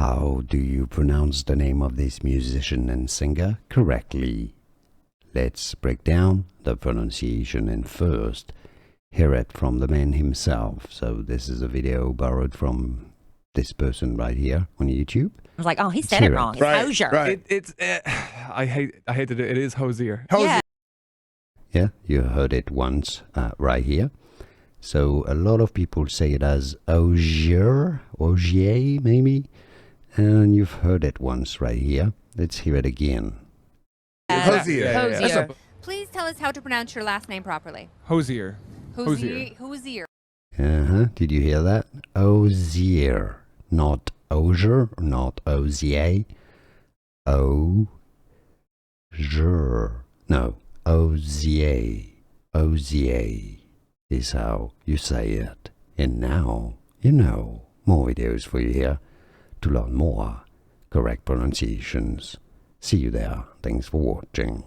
How do you pronounce the name of this musician and singer correctly? Let's break down the pronunciation and first hear it from the man himself. So this is a video borrowed from this person right here on YouTube. I was like, oh, he said it wrong. It's Right, Hozier. right. I hate to do it. It is Hozier. Yeah. Yeah, you heard it once right here. So a lot of people say it as Hozier, maybe. And you've heard it once right here. Let's hear it again. Hozier. Yeah. Hozier. Please tell us how to pronounce your last name properly. Hozier. Hozier. Did you hear that? Hozier. Not Hozier, not Hozier. Hozier. No, Hozier. Hozier is how you say it. And now, you know, more videos for you here to learn more correct pronunciations. See you there. Thanks for watching.